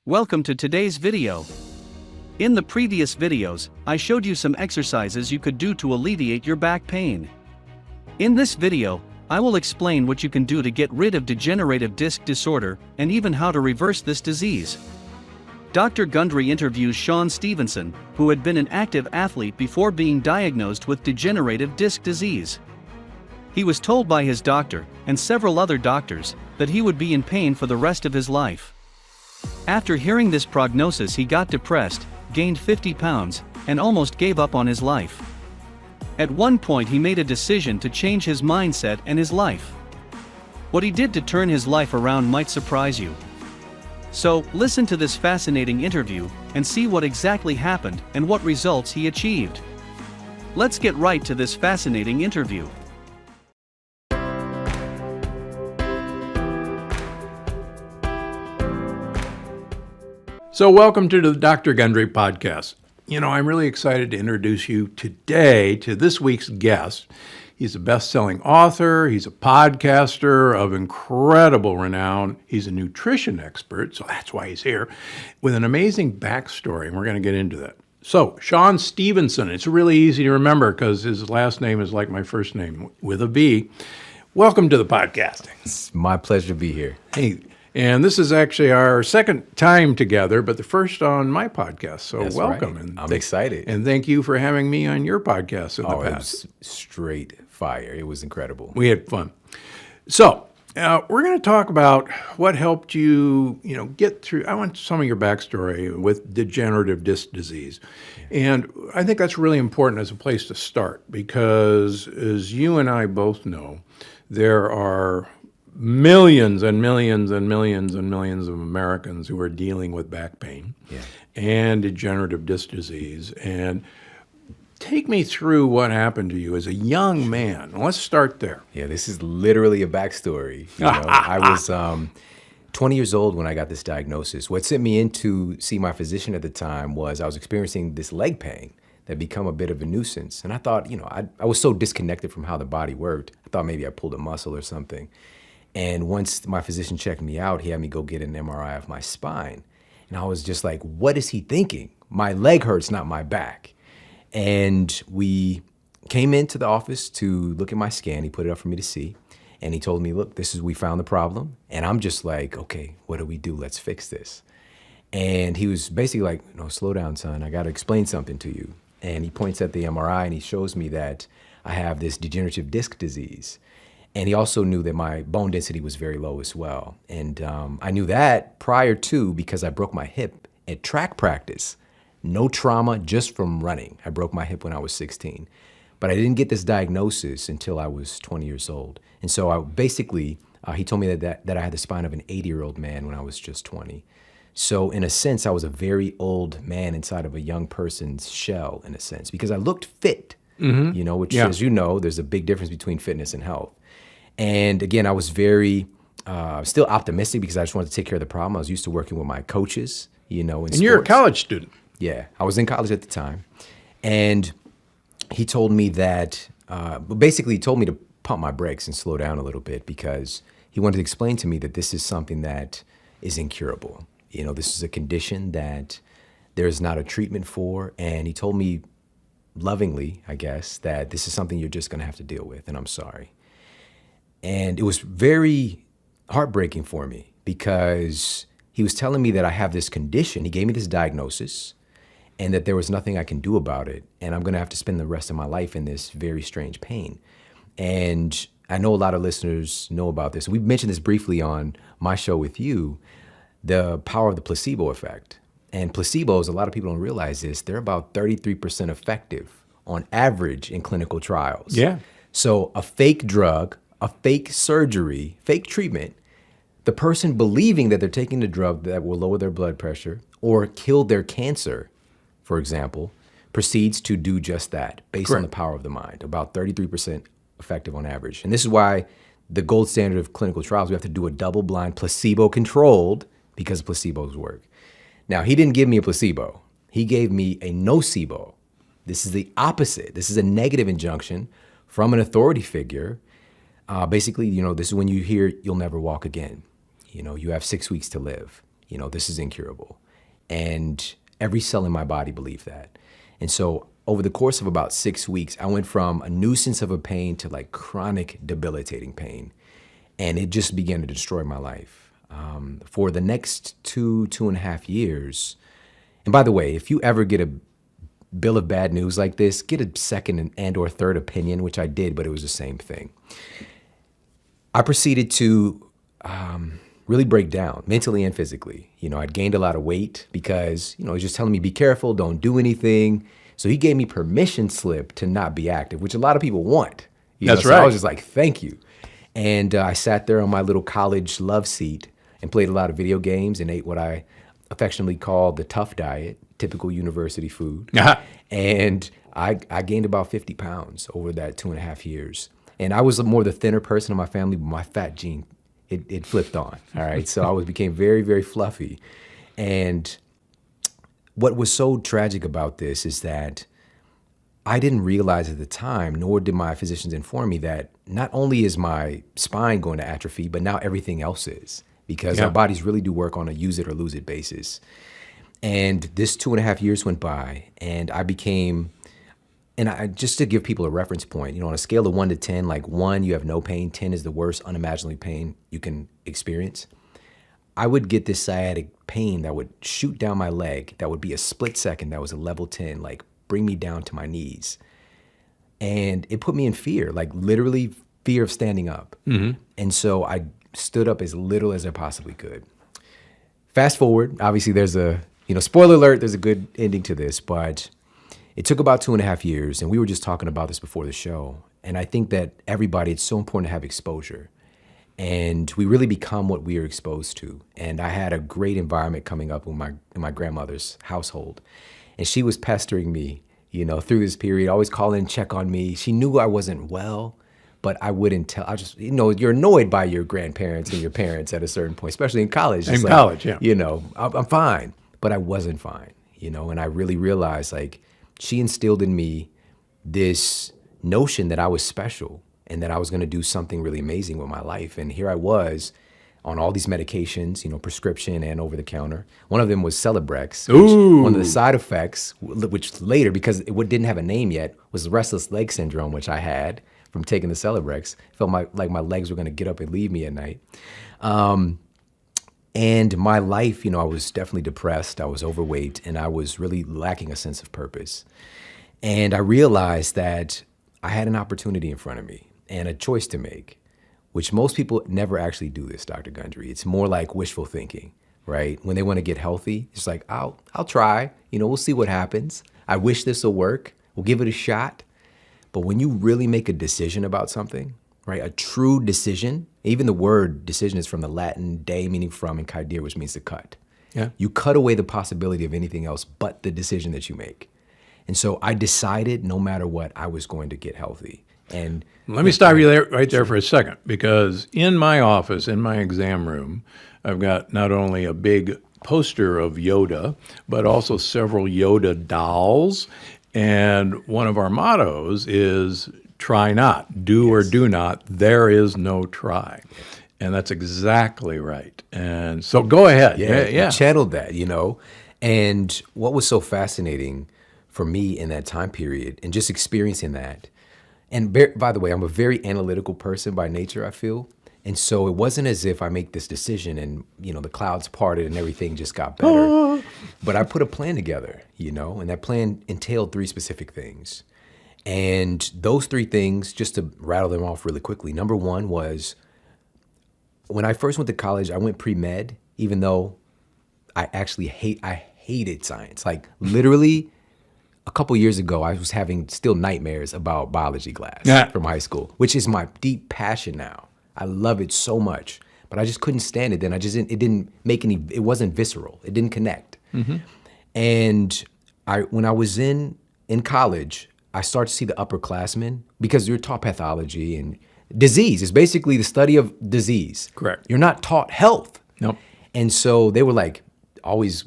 Welcome to today's video. In the previous videos, I showed you some exercises you could do to alleviate your back pain. In this video, I will explain what you can do to get rid of degenerative disc disorder and even how to reverse this disease. Dr. Gundry interviews Shawn Stevenson, who had been an active athlete before being diagnosed with degenerative disc disease. He was told by his doctor, and several other doctors, that he would be in pain for the rest of his life. After hearing this prognosis, he got depressed, gained 50 pounds, and almost gave up on his life. At one point he made a decision to change his mindset and his life. What he did to turn his life around might surprise you. So, listen to this fascinating interview, and see what exactly happened and what results he achieved. Let's get right to this fascinating interview. So welcome to the Dr. Gundry podcast. I'm really excited to introduce you today to this week's guest. He's a best-selling author, he's a podcaster of incredible renown, he's a nutrition expert, so that's why he's here, with an amazing backstory, and we're going to get into that. So, Shawn Stevenson, it's really easy to remember because his last name is like my first name, with a V. Welcome to the podcast. It's my pleasure to be here. Hey. And this is actually our second time together, but the first on my podcast. So That's welcome. Right. And I'm excited. And thank you for having me on your podcast in the past. It was straight fire. It was incredible. We had fun. So we're going to talk about what helped you, get through. I want some of your backstory with degenerative disc disease. Yeah. And I think that's really important as a place to start because, as you and I both know, there are millions and millions and millions and millions of Americans who are dealing with back pain and degenerative disc disease. And take me through what happened to you as a young man. Let's start there. Yeah, this is literally a backstory. I was 20 years old when I got this diagnosis. What sent me in to see my physician at the time was I was experiencing this leg pain that had become a bit of a nuisance. And I thought, I was so disconnected from how the body worked. I thought maybe I pulled a muscle or something. And once my physician checked me out, he had me go get an MRI of my spine. And I was just like, what is he thinking? My leg hurts, not my back. And we came into the office to look at my scan. He put it up for me to see. And he told me, look, we found the problem. And I'm just like, okay, what do we do? Let's fix this. And he was basically like, slow down, son. I got to explain something to you. And he points at the MRI and he shows me that I have this degenerative disc disease. And he also knew that my bone density was very low as well. And I knew that prior to because I broke my hip at track practice. No trauma, just from running. I broke my hip when I was 16. But I didn't get this diagnosis until I was 20 years old. And so he told me that I had the spine of an 80-year-old man when I was just 20. So in a sense, I was a very old man inside of a young person's shell, in a sense, because I looked fit, which, as you know, there's a big difference between fitness and health. And again, I was very still optimistic because I just wanted to take care of the problem. I was used to working with my coaches, in sports. And you're a college student. Yeah, I was in college at the time. And he told me that, basically he told me to pump my brakes and slow down a little bit because he wanted to explain to me that this is something that is incurable. This is a condition that there's not a treatment for. And he told me lovingly, I guess, that this is something you're just going to have to deal with, and I'm sorry. And it was very heartbreaking for me because he was telling me that I have this condition. He gave me this diagnosis and that there was nothing I can do about it. And I'm going to have to spend the rest of my life in this very strange pain. And I know a lot of listeners know about this. We mentioned this briefly on my show with you, the power of the placebo effect. And placebos, a lot of people don't realize this, they're about 33% effective on average in clinical trials. Yeah. So a fake drug, a fake surgery, fake treatment, the person believing that they're taking the drug that will lower their blood pressure or kill their cancer, for example, proceeds to do just that based on the power of the mind, about 33% effective on average. And this is why the gold standard of clinical trials, we have to do a double-blind, placebo-controlled, because placebos work. Now, he didn't give me a placebo. He gave me a nocebo. This is the opposite. This is a negative injunction from an authority figure. Basically, this is when you hear you'll never walk again. You have 6 weeks to live. this is incurable. And every cell in my body believed that. And so over the course of about 6 weeks, I went from a nuisance of a pain to like chronic debilitating pain. And it just began to destroy my life. For the next 2.5 years, and by the way, if you ever get a bill of bad news like this, get a second and or third opinion, which I did, but it was the same thing. I proceeded to really break down mentally and physically. I'd gained a lot of weight because, he was just telling me, be careful, don't do anything. So he gave me permission slip to not be active, which a lot of people want. That's so right. I was just like, thank you. And I sat there on my little college love seat and played a lot of video games and ate what I affectionately call the tough diet, typical university food. And I gained about 50 pounds over that 2.5 years. And I was more the thinner person in my family, but my fat gene, it flipped on, all right? So I became very, very fluffy. And what was so tragic about this is that I didn't realize at the time, nor did my physicians inform me, that not only is my spine going to atrophy, but now everything else is, because our bodies really do work on a use it or lose it basis. And this 2.5 years went by, and I became, just to give people a reference point, on a scale of 1 to 10, like 1, you have no pain, 10 is the worst unimaginable pain you can experience. I would get this sciatic pain that would shoot down my leg, that would be a split second, that was a level 10, like bring me down to my knees. And it put me in fear, like literally fear of standing up. Mm-hmm. And so I stood up as little as I possibly could. Fast forward, obviously there's a, spoiler alert, there's a good ending to this, but it took about 2.5 years, and we were just talking about this before the show. And I think that everybody, it's so important to have exposure. And we really become what we are exposed to. And I had a great environment coming up in my grandmother's household. And she was pestering me, through this period, always calling and check on me. She knew I wasn't well, but I wouldn't tell. I just, you're annoyed by your grandparents and your parents at a certain point, especially in college. In college, yeah. I'm fine, but I wasn't fine, and I really realized, like, she instilled in me this notion that I was special and that I was going to do something really amazing with my life. And here I was on all these medications, prescription and over the counter. One of them was Celebrex. Which, one of the side effects, which later, because it didn't have a name yet, was restless leg syndrome, which I had from taking the Celebrex. Felt like my legs were going to get up and leave me at night. And my life, I was definitely depressed. I was overweight, and I was really lacking a sense of purpose. And I realized that I had an opportunity in front of me and a choice to make, which most people never actually do this, Dr. Gundry. It's more like wishful thinking, right? When they want to get healthy, it's like, I'll try, we'll see what happens. I wish this will work. We'll give it a shot. But when you really make a decision about something, right? A true decision, even the word decision is from the Latin de, meaning from, and caedere, which means to cut. Yeah. You cut away the possibility of anything else but the decision that you make. And so I decided no matter what, I was going to get healthy. And let me stop you there for a second, because in my office, in my exam room, I've got not only a big poster of Yoda, but also several Yoda dolls. And one of our mottos is try not, do or do not, there is no try. And that's exactly right. And so go ahead. Yeah. Channeled that, And what was so fascinating for me in that time period and just experiencing that. And by the way, I'm a very analytical person by nature, I feel. And so it wasn't as if I make this decision and, the clouds parted and everything just got better. But I put a plan together, and that plan entailed 3 specific things. And those 3 things, just to rattle them off really quickly. Number 1 was when I first went to college, I went pre-med, even though I actually hated science. Like literally a couple years ago, I was having still nightmares about biology class from high school, which is my deep passion now. I love it so much, but I just couldn't stand it then. It wasn't visceral. It didn't connect. Mm-hmm. And when I was in college, I started to see the upperclassmen, because you're taught pathology and disease is basically the study of disease. Correct. You're not taught health. Nope. And so they were like always,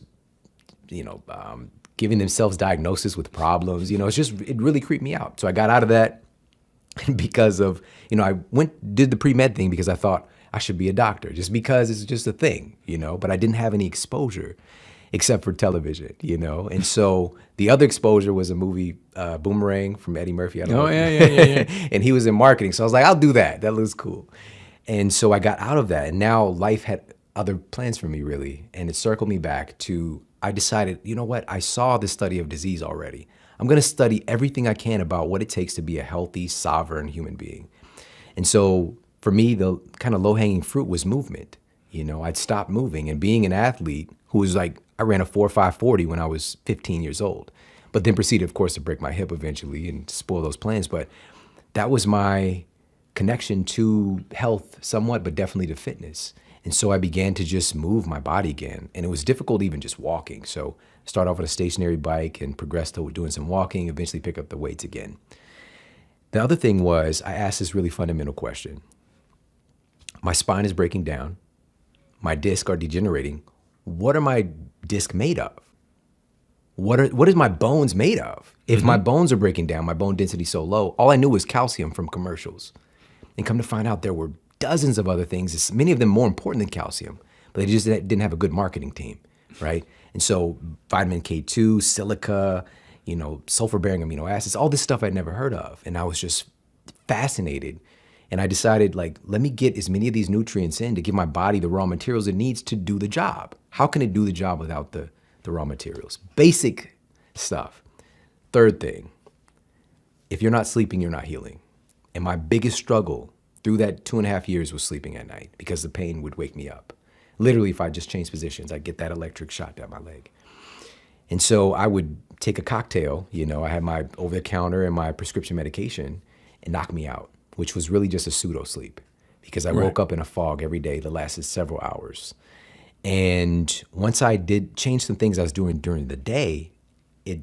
giving themselves diagnosis with problems. It really creeped me out. So I got out of that because of, I did the pre-med thing because I thought I should be a doctor just because it's just a thing, but I didn't have any exposure except for television, And so the other exposure was a movie, Boomerang from Eddie Murphy. I don't know. Yeah. And he was in marketing. So I was like, I'll do that. That looks cool. And so I got out of that. And now life had other plans for me, really. And it circled me back to, I decided, you know what? I saw the study of disease already. I'm going to study everything I can about what it takes to be a healthy, sovereign human being. And so for me, the kind of low-hanging fruit was movement. I'd stopped moving, and being an athlete who was like, I ran a 4.5 when I was 15 years old, but then proceeded, of course, to break my hip eventually and spoil those plans. But that was my connection to health somewhat, but definitely to fitness. And so I began to just move my body again. And it was difficult even just walking. So start off with a stationary bike and progress to doing some walking, eventually pick up the weights again. The other thing was I asked this really fundamental question. My spine is breaking down. My discs are degenerating. What are my discs made of? What is my bones made of? If my bones are breaking down, my bone density so low, all I knew was calcium from commercials. And come to find out there were dozens of other things, many of them more important than calcium, but they just didn't have a good marketing team, right? And so vitamin K2, silica, sulfur-bearing amino acids, all this stuff I'd never heard of. And I was just fascinated. And I decided, let me get as many of these nutrients in to give my body the raw materials it needs to do the job. How can it do the job without the raw materials? Basic stuff. Third thing, if you're not sleeping, you're not healing. And my biggest struggle through that 2.5 years was sleeping at night because the pain would wake me up. Literally, if I just changed positions, I'd get that electric shot down my leg. And so I would take a cocktail, I had my over-the-counter and my prescription medication, and knock me out, which was really just a pseudo-sleep because I woke up in a fog every day that lasted several hours. And once I did change some things I was doing during the day, it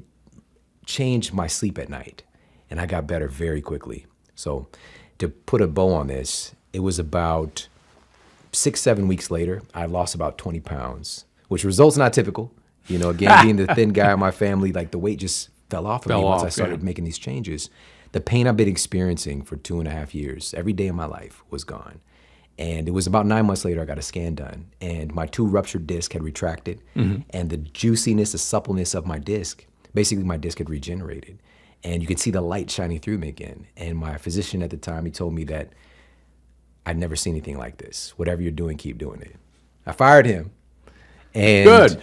changed my sleep at night, and I got better very quickly. So to put a bow on this, it was about 6-7 weeks later, I lost about 20 pounds, which results not typical. Again, being the thin guy in my family, the weight just fell off of me once I started making these changes. The pain I've been experiencing for 2.5 years, every day of my life, was gone. And it was about 9 months later, I got a scan done, and my 2 ruptured discs had retracted, and the juiciness, the suppleness of my disc, basically my disc had regenerated. And you could see the light shining through me again. And my physician at the time, he told me that I'd never seen anything like this. Whatever you're doing, keep doing it. I fired him. And, Good.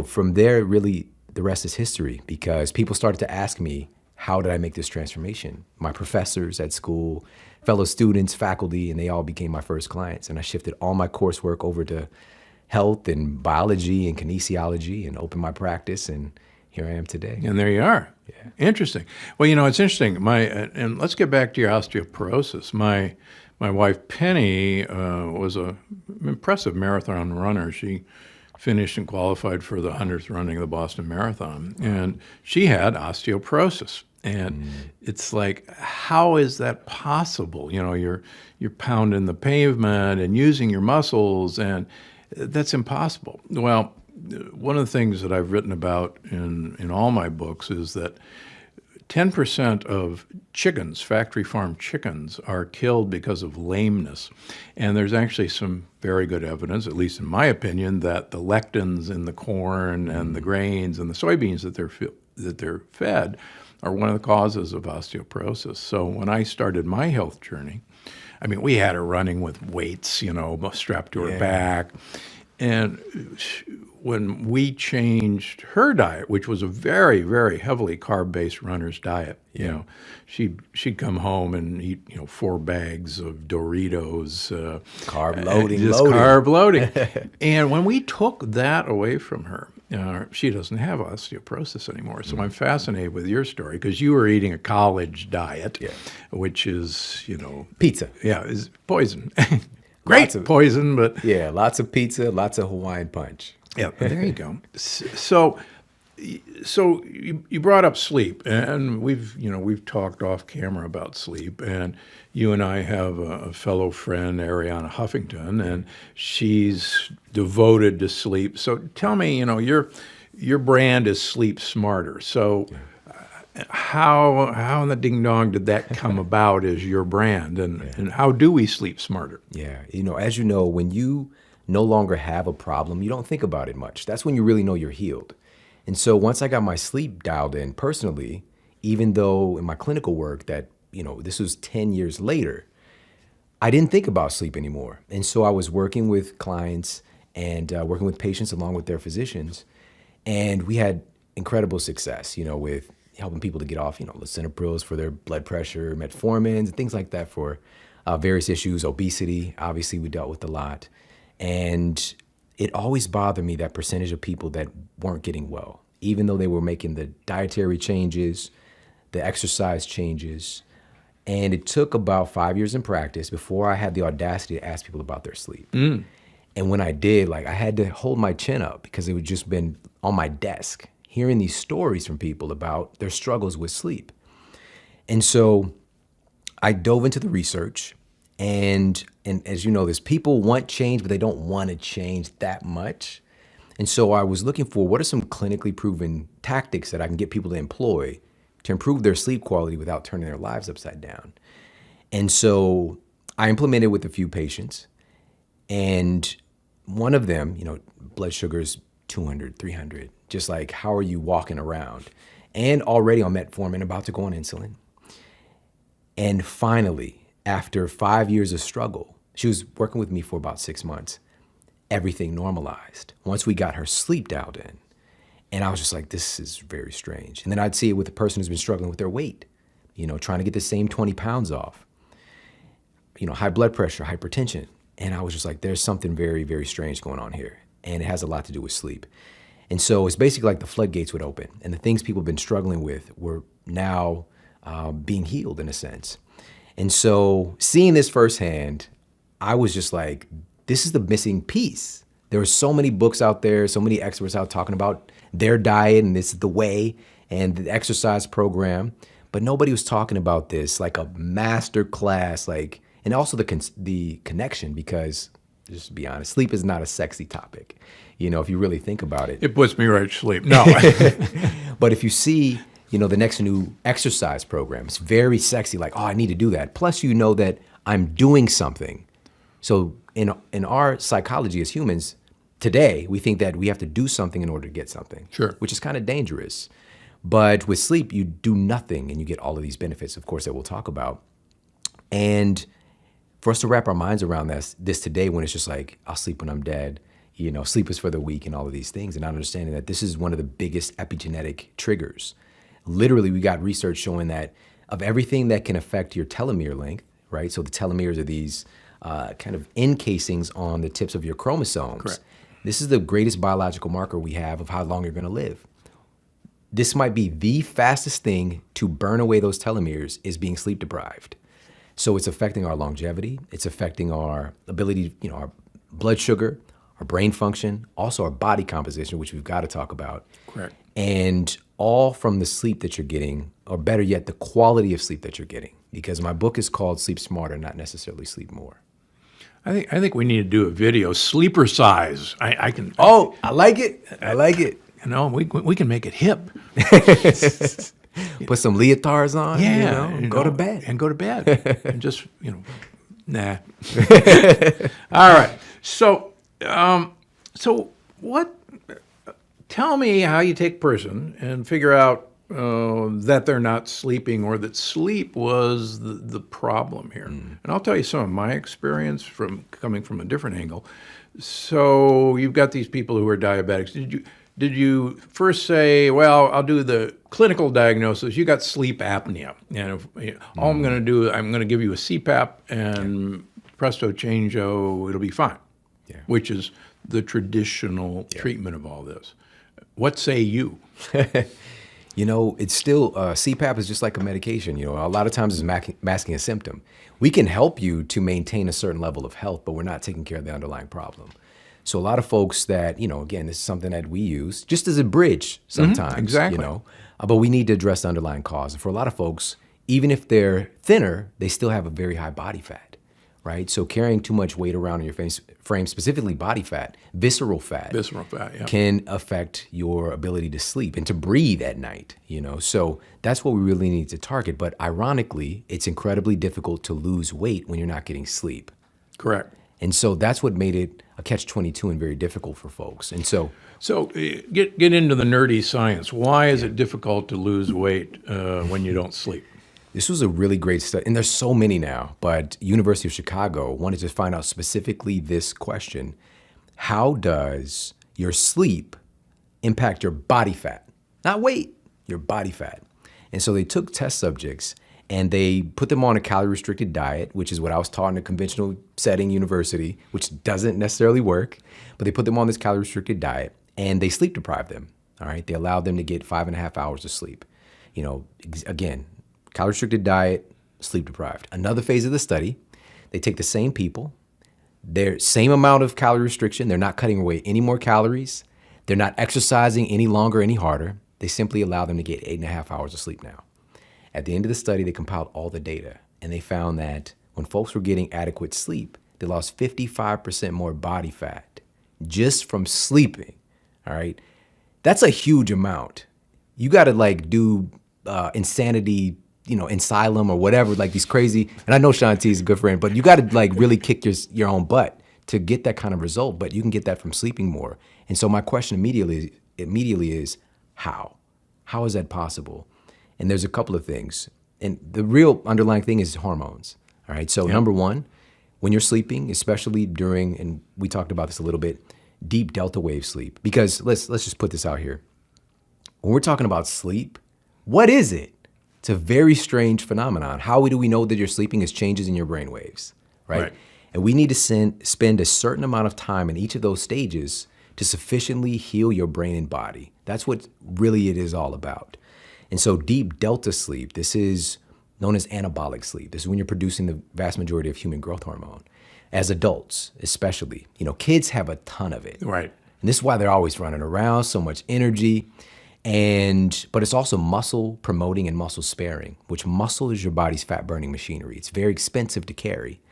From there, really, the rest is history because people started to ask me, how did I make this transformation? My professors at school, fellow students, faculty, and they all became my first clients. And I shifted all my coursework over to health and biology and kinesiology and opened my practice. And here I am today. And there you are. Yeah. Interesting. Well, it's interesting. And let's get back to your osteoporosis. My wife Penny was an impressive marathon runner. She finished and qualified for the 100th running of the Boston Marathon, and she had osteoporosis. And it's like, how is that possible? You're pounding the pavement and using your muscles, and that's impossible. Well, one of the things that I've written about in all my books is that 10% of chickens, factory farm chickens, are killed because of lameness. And there's actually some very good evidence, at least in my opinion, that the lectins in the corn and the grains and the soybeans that they're fed are one of the causes of osteoporosis. So when I started my health journey, we had her running with weights, strapped to her back. And when we changed her diet, which was a very, very heavily carb-based runner's diet, she'd come home and eat, 4 bags of Doritos. Carb loading. Carb loading. And when we took that away from her, she doesn't have osteoporosis anymore. So I'm fascinated with your story because you were eating a college diet, which is, Pizza. Yeah, is poison. Great poison, but... Yeah, lots of pizza, lots of Hawaiian punch. Yeah, there you go. So you brought up sleep, and we've talked off camera about sleep, and you and I have a fellow friend, Ariana Huffington, and she's devoted to sleep. So tell me, your brand is Sleep Smarter. So how in the ding dong did that come about as your brand, and how do we sleep smarter? Yeah, as you know, when you no longer have a problem, you don't think about it much. That's when you really know you're healed. And so once I got my sleep dialed in personally, even though in my clinical work that, this was 10 years later, I didn't think about sleep anymore. And so I was working with clients and working with patients along with their physicians. And we had incredible success, with helping people to get off, lisinoprils for their blood pressure, metformins, and things like that for various issues, obesity, obviously we dealt with a lot. And it always bothered me that percentage of people that weren't getting well, even though they were making the dietary changes, the exercise changes. And it took about 5 years in practice before I had the audacity to ask people about their sleep. And when I did, I had to hold my chin up because it had just been on my desk, hearing these stories from people about their struggles with sleep. And so I dove into the research. And as you know, there's people want change, but they don't want to change that much. And so I was looking for what are some clinically proven tactics that I can get people to employ to improve their sleep quality without turning their lives upside down. And so I implemented with a few patients. And one of them, blood sugar's 200, 300, just like, how are you walking around? And already on metformin, about to go on insulin. And finally, after 5 years of struggle, she was working with me for about 6 months, everything normalized once we got her sleep dialed in. And I was just like, this is very strange. And then I'd see it with a person who's been struggling with their weight, trying to get the same 20 pounds off, high blood pressure, hypertension. And I was just like, there's something very, very strange going on here. And it has a lot to do with sleep. And so it's basically like the floodgates would open and the things people have been struggling with were now being healed in a sense. And so seeing this firsthand, I was just like, this is the missing piece. There are so many books out there, so many experts out talking about their diet and this is the way and the exercise program, but nobody was talking about this like a master class, and also the connection, because just to be honest, sleep is not a sexy topic, if you really think about it. It puts me right to sleep. No. But if you see, the next new exercise program, it's very sexy, like, oh, I need to do that. Plus, that I'm doing something. So in our psychology as humans, today, we think that we have to do something in order to get something. Sure. Which is kind of dangerous. But with sleep, you do nothing and you get all of these benefits, of course, that we'll talk about. And for us to wrap our minds around this today, when it's just like, I'll sleep when I'm dead, sleep is for the weak and all of these things, and not understanding that this is one of the biggest epigenetic triggers. Literally, we got research showing that of everything that can affect your telomere length, right? So the telomeres are these kind of encasings on the tips of your chromosomes. Correct. This is the greatest biological marker we have of how long you're going to live. This might be the fastest thing to burn away those telomeres is being sleep deprived. So it's affecting our longevity. It's affecting our ability, our blood sugar, our brain function, also our body composition, which we've got to talk about. Correct. And all from the sleep that you're getting, or better yet, the quality of sleep that you're getting. Because my book is called Sleep Smarter, not necessarily Sleep More. I think we need to do a video, sleeper size. I can. Oh, I like it. I like it. We can make it hip. Put some leotards on. Yeah, go to bed. And go to bed. And just nah. All right. So what? Tell me how you take a person and figure out that they're not sleeping, or that sleep was the problem here. And I'll tell you some of my experience from coming from a different angle. So you've got these people who are diabetics. Did you first say, well, I'll do the clinical diagnosis, you got sleep apnea, and all I'm going to do, I'm going to give you a CPAP and presto changeo, it'll be fine, which is the traditional treatment of all this. What say you? It's still, CPAP is just like a medication. A lot of times it's masking a symptom. We can help you to maintain a certain level of health, but we're not taking care of the underlying problem. So a lot of folks that, again, this is something that we use just as a bridge sometimes. Exactly. But we need to address the underlying cause. And for a lot of folks, even if they're thinner, they still have a very high body fat, right? So carrying too much weight around in your frame, specifically body fat, visceral fat, Yeah. can affect your ability to sleep and to breathe at night, So that's what we really need to target. But ironically, it's incredibly difficult to lose weight when you're not getting sleep. Correct. And so that's what made it a catch-22 and very difficult for folks. And so get into the nerdy science. Why is it difficult to lose weight when you don't sleep? this was a really great study, and there's so many now, but University of Chicago wanted to find out specifically this question: how does your sleep impact your body fat? Not weight, your body fat. And so they took test subjects and they put them on a calorie-restricted diet, which is what I was taught in a conventional setting university, which doesn't necessarily work, but they put them on this calorie-restricted diet and they sleep deprived them, all right? They allowed them to get 5.5 hours of sleep. Again, calorie-restricted diet, sleep deprived. Another phase of the study, they take the same people, their same amount of calorie restriction, they're not cutting away any more calories, they're not exercising any longer, any harder. They simply allow them to get 8.5 hours of sleep now. At the end of the study, they compiled all the data, and they found that when folks were getting adequate sleep, they lost 55% more body fat just from sleeping, all right? That's a huge amount. You got to do insanity, asylum or whatever, these crazy, and I know Shawn T is a good friend, but you got to really kick your own butt to get that kind of result, but you can get that from sleeping more. And so my question immediately is, how? How is that possible? And there's a couple of things. And the real underlying thing is hormones. All right. So number one, when you're sleeping, especially during, and we talked about this a little bit, deep delta wave sleep. Because let's just put this out here. When we're talking about sleep, what is it? It's a very strange phenomenon. How do we know that you're sleeping is changes in your brain waves, right? And we need to spend a certain amount of time in each of those stages to sufficiently heal your brain and body. That's what really it is all about. And so deep delta sleep, this is known as anabolic sleep. This is when you're producing the vast majority of human growth hormone. As adults, especially, kids have a ton of it. Right. And this is why they're always running around, so much energy. But it's also muscle promoting and muscle sparing, which muscle is your body's fat burning machinery. It's very expensive to carry.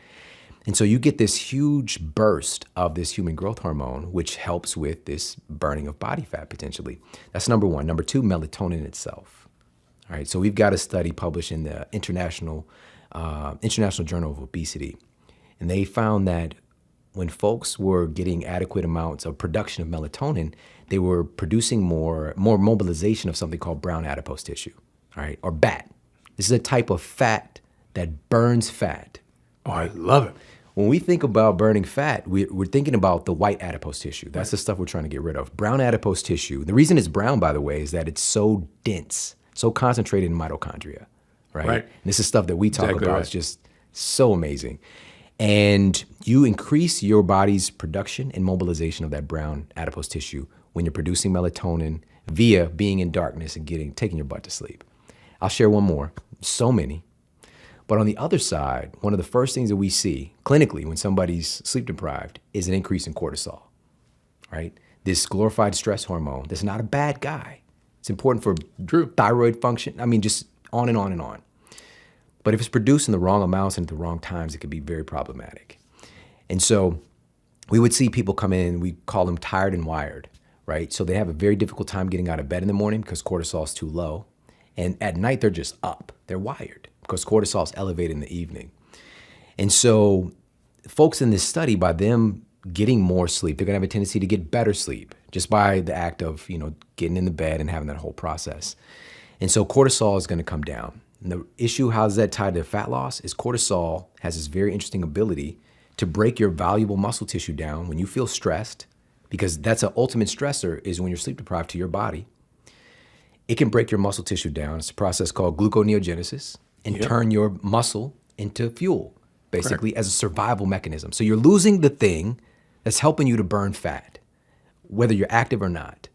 And so you get this huge burst of this human growth hormone, which helps with this burning of body fat potentially. That's number one. Number two, melatonin itself. All right, so we've got a study published in the International Journal of Obesity, and they found that when folks were getting adequate amounts of production of melatonin, they were producing more mobilization of something called brown adipose tissue, all right, or BAT. This is a type of fat that burns fat. Oh, I love it. When we think about burning fat, we're thinking about the white adipose tissue. That's the stuff we're trying to get rid of. Brown adipose tissue. The reason it's brown, by the way, is that it's so dense, so concentrated in mitochondria, right? And this is stuff that we talk about. Right. It's just so amazing. And you increase your body's production and mobilization of that brown adipose tissue when you're producing melatonin via being in darkness and taking your butt to sleep. I'll share one more. So many. But on the other side, one of the first things that we see clinically when somebody's sleep deprived is an increase in cortisol, right? This glorified stress hormone that's not a bad guy. It's important for thyroid function. I mean, just on and on and on. But if it's produced in the wrong amounts and at the wrong times, it could be very problematic. And so we would see people come in, we call them tired and wired, right? So they have a very difficult time getting out of bed in the morning because cortisol is too low. And at night, they're just up. They're wired because cortisol is elevated in the evening. And so folks in this study, by them getting more sleep, they're going to have a tendency to get better sleep just by the act of, getting in the bed and having that whole process. And so cortisol is going to come down. And the issue, how is that tied to fat loss, is cortisol has this very interesting ability to break your valuable muscle tissue down when you feel stressed, because that's an ultimate stressor is when you're sleep deprived to your body. It can break your muscle tissue down. It's a process called gluconeogenesis and turn your muscle into fuel, basically as a survival mechanism. So you're losing the thing that's helping you to burn fat, whether you're active or not.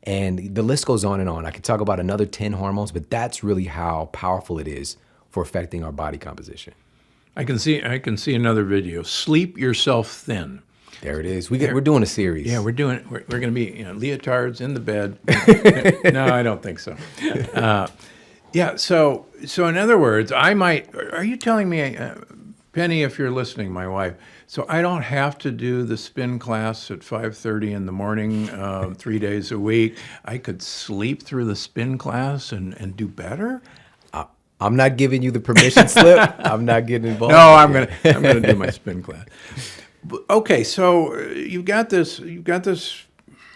And the list goes on and on. I could talk about another 10 hormones, but that's really how powerful it is for affecting our body composition. I can see another video. Sleep yourself thin. There it is. We're doing a series. Yeah, we're going to be leotards in the bed. No, I don't think so. So in other words, are you telling me Penny, if you're listening, my wife, so I don't have to do the spin class at 5:30 in the morning, 3 days a week. I could sleep through the spin class and do better? I'm not giving you the permission slip. I'm not getting involved. No, I'm gonna do my spin class. Okay, so you've got this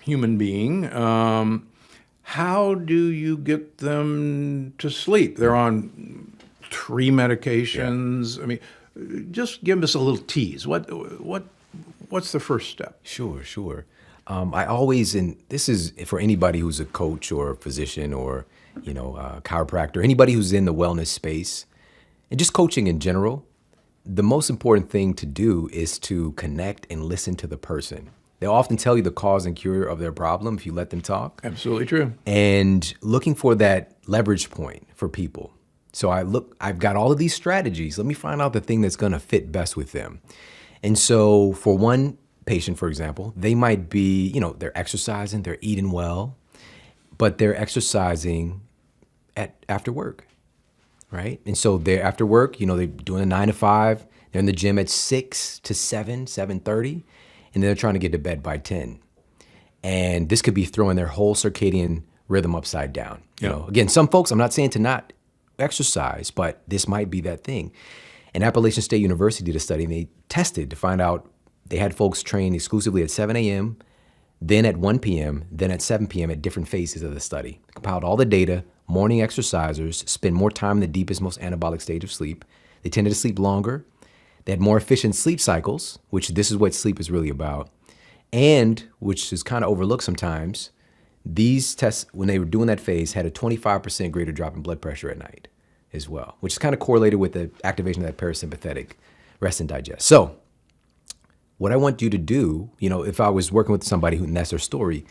human being. How do you get them to sleep? They're on 3 medications. Yeah. I mean, just give us a little tease. What's the first step? Sure. I always, and this is for anybody who's a coach or a physician or a chiropractor, anybody who's in the wellness space, and just coaching in general, the most important thing to do is to connect and listen to the person. They'll often tell you the cause and cure of their problem if you let them talk. Absolutely true. And looking for that leverage point for people. So I've got all of these strategies. Let me find out the thing that's going to fit best with them. And so for one patient, for example, they might be, they're exercising, they're eating well, but they're exercising after work, right? And so they're after work, they're doing a 9 to 5, they're in the gym at 6 to 7, 7:30, and they're trying to get to bed by 10. And this could be throwing their whole circadian rhythm upside down. Again, some folks, I'm not saying to not exercise, but this might be that thing. And Appalachian State University did a study, and they tested to find out. They had folks train exclusively at 7 a.m., then at 1 p.m., then at 7 p.m. at different phases of the study. They compiled all the data. Morning exercisers spend more time in the deepest, most anabolic stage of sleep. They tended to sleep longer. They had more efficient sleep cycles, which this is what sleep is really about. And, which is kind of overlooked sometimes, these tests, when they were doing that phase, had a 25% greater drop in blood pressure at night as well, which is kind of correlated with the activation of that parasympathetic rest and digest. So what I want you to do, if I was working with somebody and that's their story,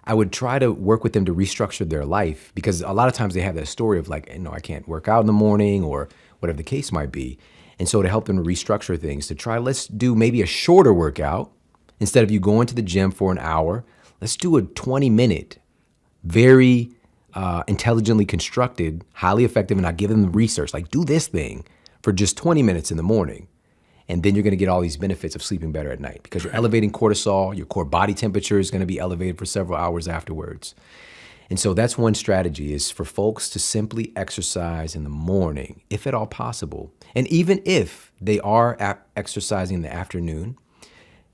I would try to work with them to restructure their life, because a lot of times they have that story of like, I can't work out in the morning or whatever the case might be. And so to help them restructure things, to try, let's do maybe a shorter workout. Instead of you going to the gym for an hour, let's do a 20-minute, very intelligently constructed, highly effective, and I give them the research, like do this thing for just 20 minutes in the morning. And then you're going to get all these benefits of sleeping better at night, because you're elevating cortisol, your core body temperature is going to be elevated for several hours afterwards. And so that's one strategy, is for folks to simply exercise in the morning, if at all possible. And even if they are exercising in the afternoon,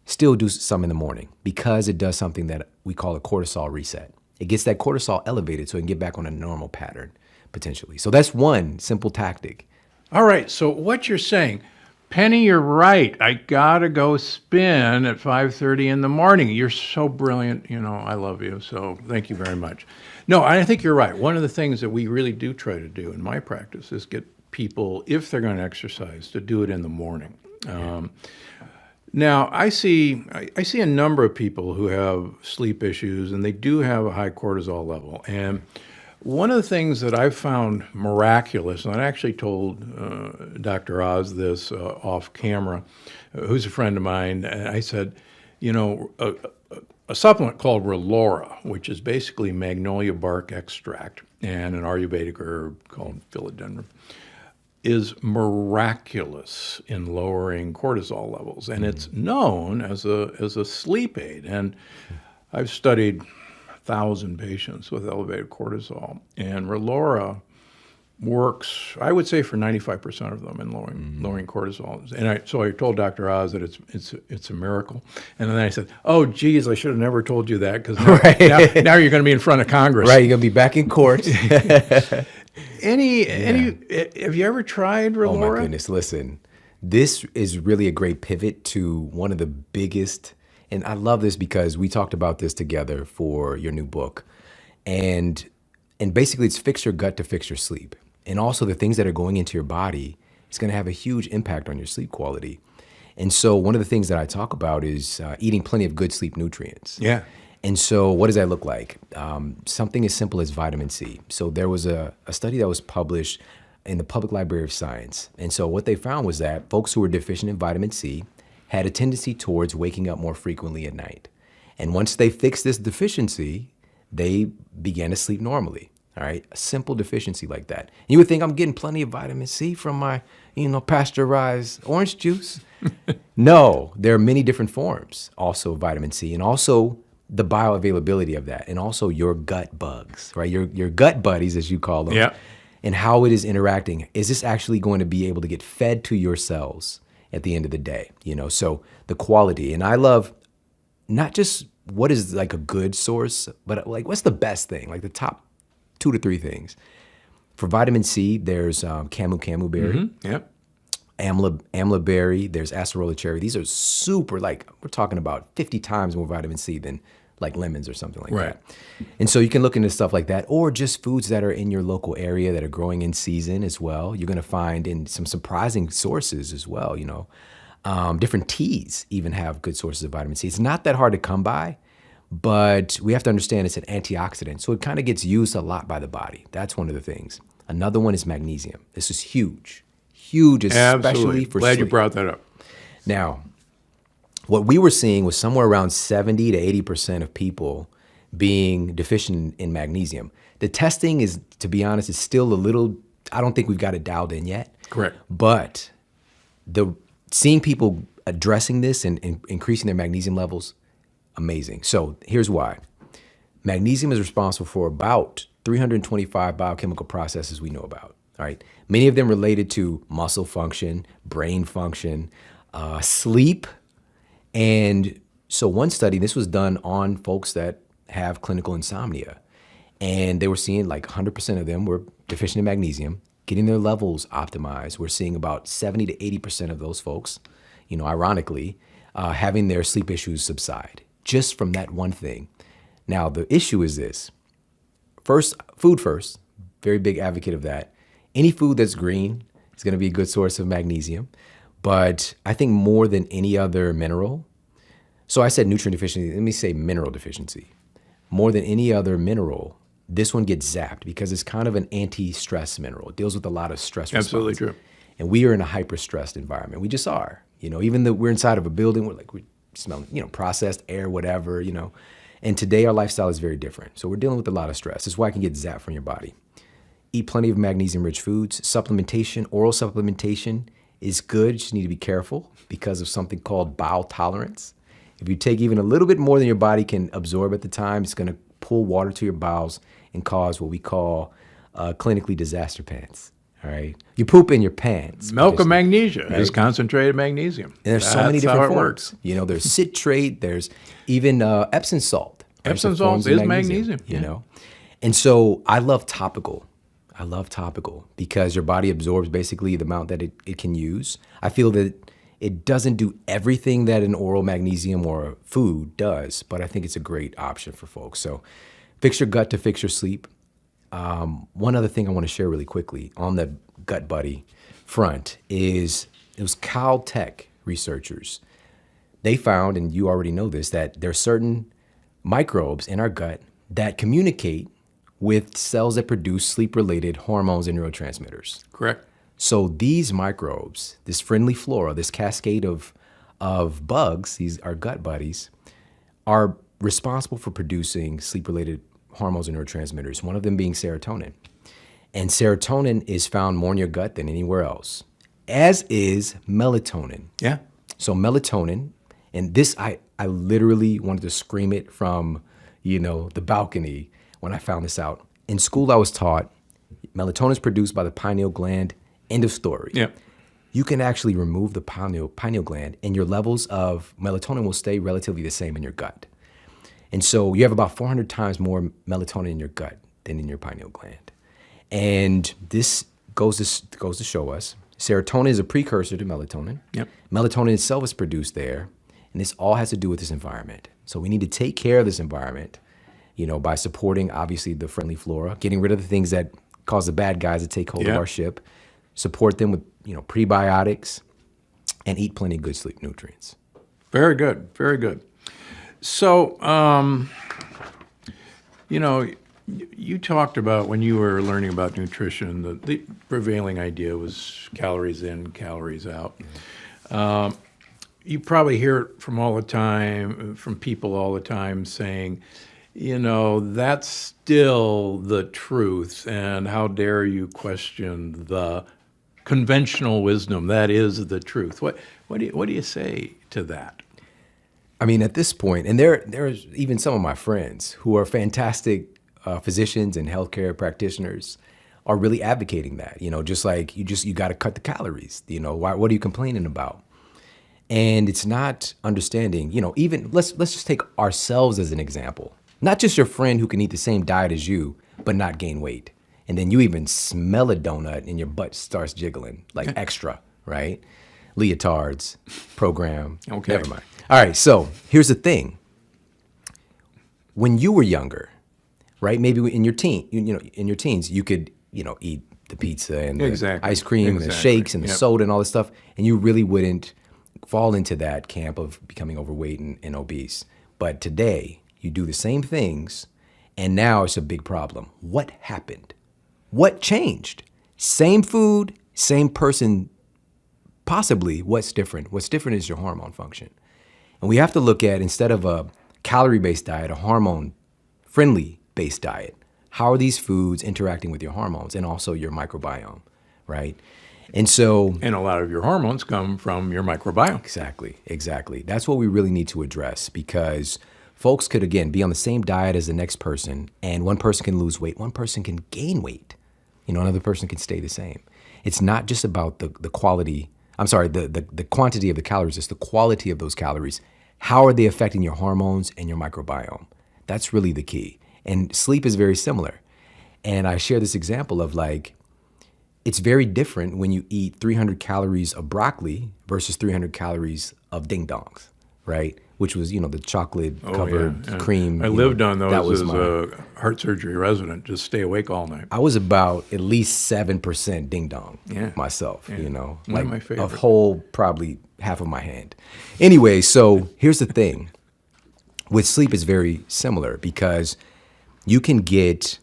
still do some in the morning, because it does something that we call a cortisol reset. It gets that cortisol elevated so it can get back on a normal pattern, potentially. So that's one simple tactic. All right, so what you're saying, Penny, you're right. I gotta go spin at 5:30 in the morning. You're so brilliant. I love you. So thank you very much. No, I think you're right. One of the things that we really do try to do in my practice is get people, if they're going to exercise, to do it in the morning. Now, I see a number of people who have sleep issues, and they do have a high cortisol level. And one of the things that I've found miraculous, and I actually told Dr. Oz this off camera, who's a friend of mine, and I said, a supplement called Relora, which is basically magnolia bark extract and an Ayurvedic herb called philodendron, is miraculous in lowering cortisol levels. And it's known as a sleep aid. And I've studied 1,000 patients with elevated cortisol, and Relora works, I would say, for 95% of them in lowering cortisol. And so I told Dr. Oz that it's a miracle. And then I said, "Oh, geez, I should have never told you that, because now you're going to be in front of Congress." Right, you're going to be back in court. Have you ever tried Relora? Oh my goodness, listen, this is really a great pivot to one of the biggest. And I love this because we talked about this together for your new book. And basically it's fix your gut to fix your sleep. And also the things that are going into your body is going to have a huge impact on your sleep quality. And so one of the things that I talk about is eating plenty of good sleep nutrients. Yeah. And so what does that look like? Something as simple as vitamin C. So there was a study that was published in the Public Library of Science. And so what they found was that folks who were deficient in vitamin C had a tendency towards waking up more frequently at night. And once they fixed this deficiency, they began to sleep normally. All right, a simple deficiency like that. And you would think, I'm getting plenty of vitamin C from my, pasteurized orange juice. No, there are many different forms also of vitamin C, and also the bioavailability of that, and also your gut bugs, right? Your gut buddies, as you call them, Yeah. and how it is interacting. Is this actually going to be able to get fed to your cells at the end of the day? So the quality. And I love not just what is like a good source, but like what's the best thing, like the top 2 to 3 things. For vitamin C, there's camu berry, Yep. amla berry, there's acerola cherry. These are super, like, we're talking about 50 times more vitamin C than like lemons or something like Right. that. And so you can look into stuff like that, or just foods that are in your local area that are growing in season as well. You're going to find in some surprising sources as well, different teas even have good sources of vitamin C. It's not that hard to come by, but we have to understand it's an antioxidant. So it kind of gets used a lot by the body. That's one of the things. Another one is magnesium. This is huge, especially Absolutely. for Glad sleep. you brought that up. Now, what we were seeing was somewhere around 70 to 80% of people being deficient in magnesium. The testing is, to be honest, is still a little, I don't think we've got it dialed in yet. Correct. But seeing people addressing this and increasing their magnesium levels, amazing. So here's why. Magnesium is responsible for about 325 biochemical processes we know about. All right. Many of them related to muscle function, brain function, sleep. And so one study, this was done on folks that have clinical insomnia. And they were seeing like 100% of them were deficient in magnesium, getting their levels optimized. We're seeing about 70 to 80% of those folks, ironically, having their sleep issues subside just from that one thing. Now, the issue is this. Food first, very big advocate of that. Any food that's green is going to be a good source of magnesium. But I think more than any other mineral, so I said nutrient deficiency, let me say mineral deficiency. More than any other mineral, this one gets zapped because it's kind of an anti-stress mineral. It deals with a lot of stress response. Absolutely true. And we are in a hyper-stressed environment. We just are. Even though we're inside of a building, we're smelling, processed air, whatever, And today our lifestyle is very different. So we're dealing with a lot of stress. That's why it can get zapped from your body. Eat plenty of magnesium-rich foods. Supplementation, oral supplementation is good. You just need to be careful because of something called bowel tolerance. If you take even a little bit more than your body can absorb at the time, it's going to pull water to your bowels and cause what we call clinically disaster pants. All right, you poop in your pants. Milk of magnesia is concentrated magnesium. And there's so many different forms. Works. There's citrate. There's even Epsom salt. Epsom salt is magnesium. And so I love topical. Because your body absorbs basically the amount that it can use. I feel that it doesn't do everything that an oral magnesium or a food does, but I think it's a great option for folks. So fix your gut to fix your sleep. One other thing I want to share really quickly on the gut buddy front is it was Caltech researchers. They found, and you already know this, that there are certain microbes in our gut that communicate with cells that produce sleep-related hormones and neurotransmitters. Correct. So these microbes, this friendly flora, this cascade of bugs, these our gut buddies, are responsible for producing sleep-related hormones and neurotransmitters, one of them being serotonin. And serotonin is found more in your gut than anywhere else, as is melatonin. Yeah. So melatonin, and this, I literally wanted to scream it from, the balcony when I found this out. In school, I was taught melatonin is produced by the pineal gland, end of story. Yeah. You can actually remove the pineal gland and your levels of melatonin will stay relatively the same in your gut. And so you have about 400 times more melatonin in your gut than in your pineal gland. And this goes to show us serotonin is a precursor to melatonin. Yep. Melatonin itself is produced there, and this all has to do with this environment. So we need to take care of this environment, by supporting, obviously, the friendly flora, getting rid of the things that cause the bad guys to take hold of our ship, support them with, prebiotics, and eat plenty of good sleep nutrients. Very good. Very good. So, you talked about when you were learning about nutrition, the prevailing idea was calories in, calories out. You probably hear it from people all the time saying, that's still the truth, and how dare you question the conventional wisdom. That is the truth. What do you say to that? I mean, at this point, and there's even some of my friends who are fantastic physicians and healthcare practitioners are really advocating that, just like you got to cut the calories, what are you complaining about? And it's not understanding, even let's just take ourselves as an example, not just your friend who can eat the same diet as you, but not gain weight. And then you even smell a donut and your butt starts jiggling like extra, right? Leotards program. Okay. Never mind. All right. So here's the thing. When you were younger, right? Maybe in your teens, you could, eat the pizza and the ice cream and the shakes and the soda and all this stuff. And you really wouldn't fall into that camp of becoming overweight and obese. But today you do the same things and now it's a big problem. What happened? What changed? Same food, same person, possibly. What's different? What's different is your hormone function. And we have to look at, instead of a calorie-based diet, a hormone-friendly based diet. How are these foods interacting with your hormones and also your microbiome, right? And a lot of your hormones come from your microbiome. Exactly. That's what we really need to address, because folks could, again, be on the same diet as the next person, and one person can lose weight, one person can gain weight. Another person can stay the same. It's not just about the quantity of the calories, it's the quality of those calories. How are they affecting your hormones and your microbiome? That's really the key. And sleep is very similar. And I share this example of it's very different when you eat 300 calories of broccoli versus 300 calories of ding dongs, right? Which was, the chocolate covered cream. I lived on those that was as a heart surgery resident, just stay awake all night. I was about at least 7% ding dong myself, my favorite. A whole, probably half of my hand. Anyway, so here's the thing. With sleep, it's very similar, because you can get,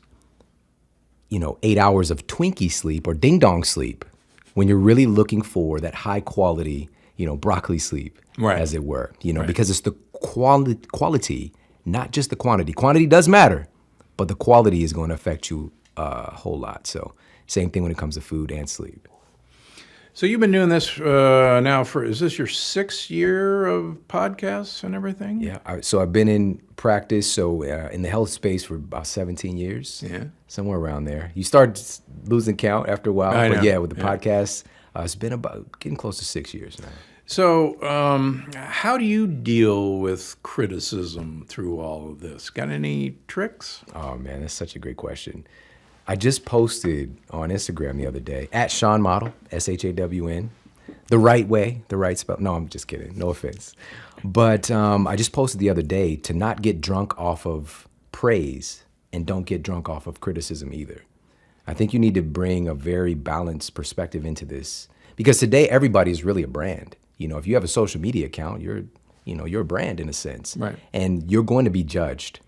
8 hours of Twinkie sleep or ding dong sleep when you're really looking for that high quality, broccoli sleep, as it were, because it's the quality, not just the quantity. Quantity does matter, but the quality is going to affect you a whole lot. So same thing when it comes to food and sleep. So you've been doing this now is this your 6th year of podcasts and everything? Yeah. So I've been in practice, in the health space for about 17 years. Yeah. Somewhere around there. You start losing count after a while. I know. But yeah, with the podcast, it's been about getting close to 6 years now. So how do you deal with criticism through all of this? Got any tricks? Oh, man, that's such a great question. I just posted on Instagram the other day, @ShawnModel, SHAWN, the right way, the right spell. No, I'm just kidding. No offense. But I just posted the other day to not get drunk off of praise and don't get drunk off of criticism either. I think you need to bring a very balanced perspective into this, because today everybody is really a brand. If you have a social media account, you're a brand in a sense. Right. And you're going to be judged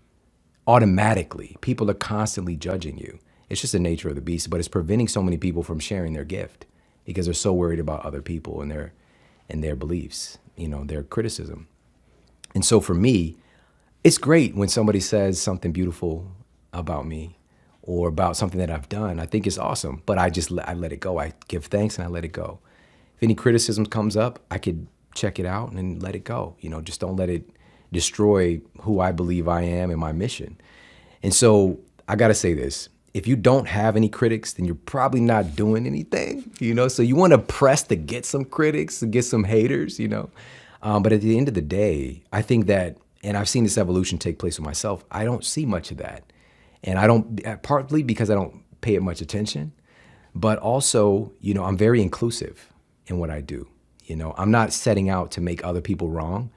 automatically. People are constantly judging you. It's just the nature of the beast, but it's preventing so many people from sharing their gift because they're so worried about other people and their beliefs, their criticism. And so for me, it's great when somebody says something beautiful about me or about something that I've done. I think it's awesome, but I let it go. I give thanks and I let it go. If any criticism comes up, I could check it out and let it go. Just don't let it destroy who I believe I am and my mission. And so I got to say this. If you don't have any critics, then you're probably not doing anything, So you want to press to get some critics, to get some haters, But at the end of the day, I think that, and I've seen this evolution take place with myself, I don't see much of that. And I don't, partly because I don't pay it much attention, but also, I'm very inclusive in what I do. I'm not setting out to make other people wrong.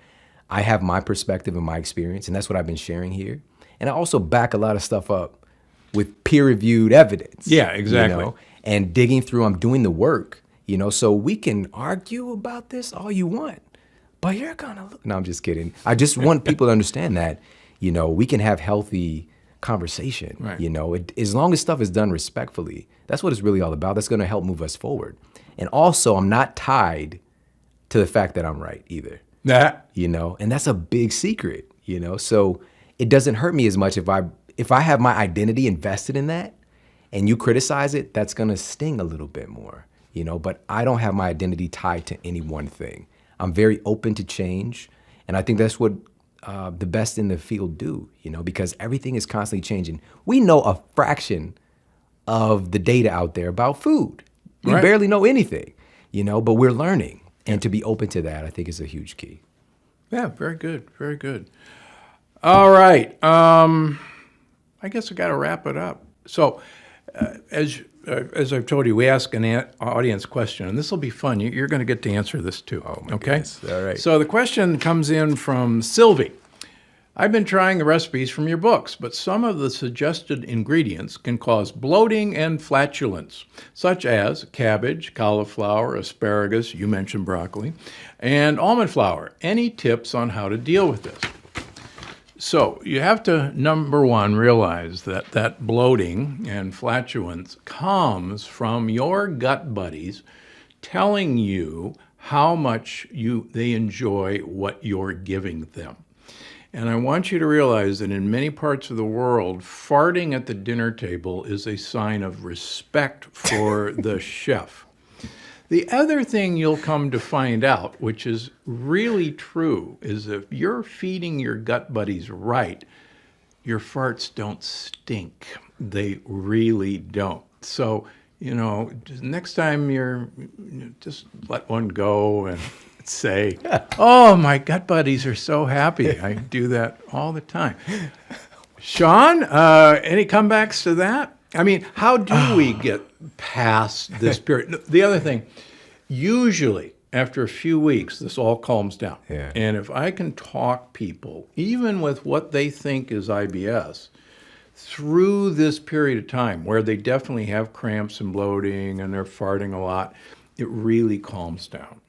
I have my perspective and my experience, and that's what I've been sharing here. And I also back a lot of stuff up with peer-reviewed evidence. Yeah, exactly. And digging through, I'm doing the work, so we can argue about this all you want, but you're gonna look. No, I'm just kidding. I just want people to understand that, we can have healthy conversation, right. As long as stuff is done respectfully, that's what it's really all about. That's gonna help move us forward. And also, I'm not tied to the fact that I'm right either. And that's a big secret, so it doesn't hurt me as much if I have my identity invested in that and you criticize it, that's going to sting a little bit more, but I don't have my identity tied to any one thing. I'm very open to change. And I think that's what the best in the field do, because everything is constantly changing. We know a fraction of the data out there about food. We Right. barely know anything, but we're learning. And to be open to that, I think is a huge key. Yeah, very good, very good. All right, I guess I got to wrap it up. So, as I've told you, we ask an audience question, and this will be fun. You're going to get to answer this too. Oh, my okay? goodness. All right. So the question comes in from Sylvie. I've been trying the recipes from your books, but some of the suggested ingredients can cause bloating and flatulence, such as cabbage, cauliflower, asparagus, you mentioned broccoli, and almond flour. Any tips on how to deal with this? So you have to, number one, realize that bloating and flatulence comes from your gut buddies telling you how much they enjoy what you're giving them. And I want you to realize that in many parts of the world, farting at the dinner table is a sign of respect for the chef. The other thing you'll come to find out, which is really true, is if you're feeding your gut buddies right, your farts don't stink. They really don't. So, next time just let one go and say, oh, my gut buddies are so happy. I do that all the time. Shawn, any comebacks to that? I mean, how do we get past this period? The other thing, usually after a few weeks, this all calms down. Yeah. And if I can talk people, even with what they think is IBS, through this period of time where they definitely have cramps and bloating and they're farting a lot, it really calms down.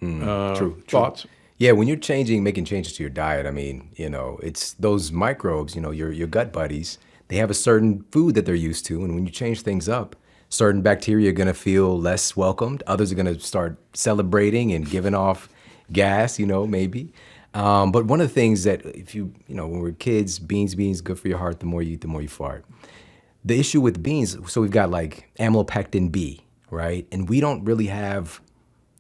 True. Thoughts? Yeah, when you're making changes to your diet, I mean, it's those microbes, your gut buddies, they have a certain food that they're used to. And when you change things up, certain bacteria are going to feel less welcomed. Others are going to start celebrating and giving off gas, maybe. But one of the things that when we're kids, beans, good for your heart. The more you eat, the more you fart. The issue with beans, so we've got like amylopectin B, right? And we don't really have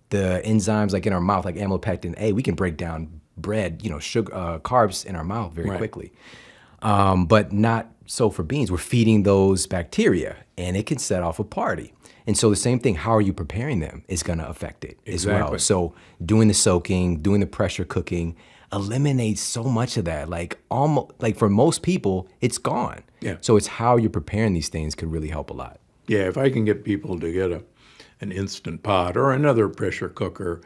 the enzymes like in our mouth, like amylopectin A. We can break down bread, sugar, carbs in our mouth very quickly. But not so for beans. We're feeding those bacteria, and it can set off a party. And so the same thing, how are you preparing them is going to affect it as well. So doing the soaking, doing the pressure cooking eliminates so much of that. Like for most people, it's gone. Yeah. So it's how you're preparing these things could really help a lot. Yeah, if I can get people to get an Instant Pot or another pressure cooker,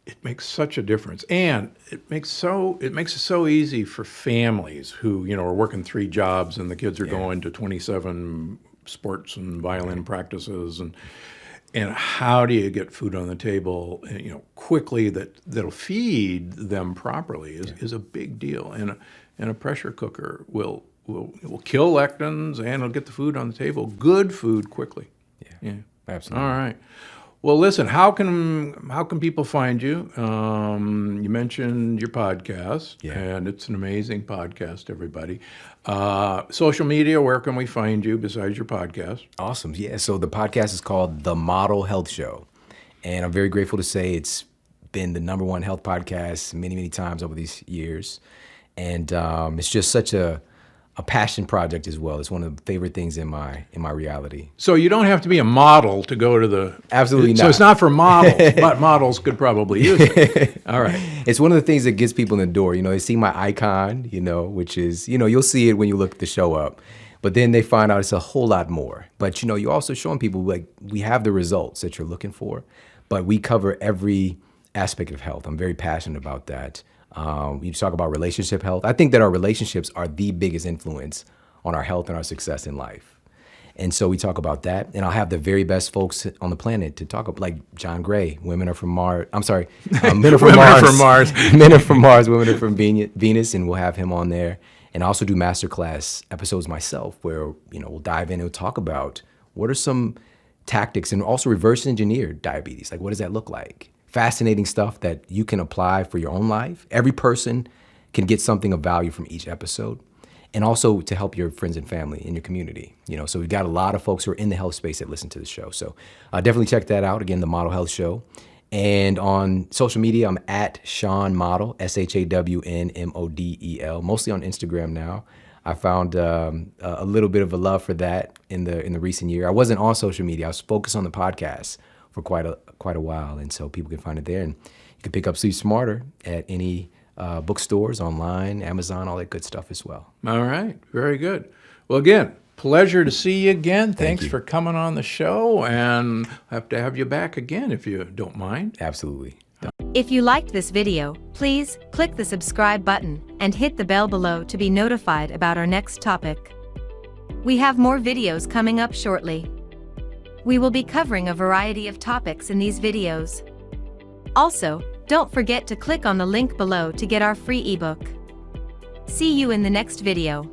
it makes such a difference. And it makes it so easy for families who, are working 3 jobs and the kids are going to 27 sports and violin practices, and how do you get food on the table, quickly that'll feed them properly is a big deal. And a pressure cooker will kill lectins and it'll get the food on the table, good food quickly. Yeah. Absolutely. All right. Well, listen, how can people find you? You mentioned your podcast, and it's an amazing podcast, everybody. Social media, where can we find you besides your podcast? Awesome. Yeah. So the podcast is called The Model Health Show. And I'm very grateful to say it's been the #1 health podcast many, many times over these years. And it's just such a passion project as well. It's one of the favorite things in my reality. So you don't have to be a model to go to the... Absolutely not. So it's not for models, but models could probably use it. All right. It's one of the things that gets people in the door. They see my icon, which is, you'll see it when you look the show up. But then they find out it's a whole lot more. But, you're also showing people, like, we have the results that you're looking for, but we cover every aspect of health. I'm very passionate about that. We talk about relationship health. I think that our relationships are the biggest influence on our health and our success in life. And so we talk about that. And I'll have the very best folks on the planet to talk about, like John Gray, Women Are From Mars. I'm sorry, Men Are From Mars. From Mars. Men Are From Mars, Women Are From Venus. And we'll have him on there. And I also do masterclass episodes myself where, we'll dive in and we'll talk about what are some tactics and also reverse engineer diabetes. Like, what does that look like? Fascinating stuff that you can apply for your own life. Every person can get something of value from each episode. and also to help your friends and family in your community. So we've got a lot of folks who are in the health space that listen to the show. So definitely check that out. Again, the Model Health Show. And on social media, I'm at Shawn Model, ShawnModel, mostly on Instagram now. I found a little bit of a love for that in the recent year. I wasn't on social media. I was focused on the podcast for quite a while, and so people can find it there. And you can pick up Sleep Smarter at any bookstores, online, Amazon, all that good stuff as well. All right, very good. Well, again, pleasure to see you again. Thanks for coming on the show, and I have to have you back again if you don't mind. Absolutely. If you liked this video, please click the subscribe button and hit the bell below to be notified about our next topic. We have more videos coming up shortly. We will be covering a variety of topics in these videos. Also, don't forget to click on the link below to get our free ebook. See you in the next video.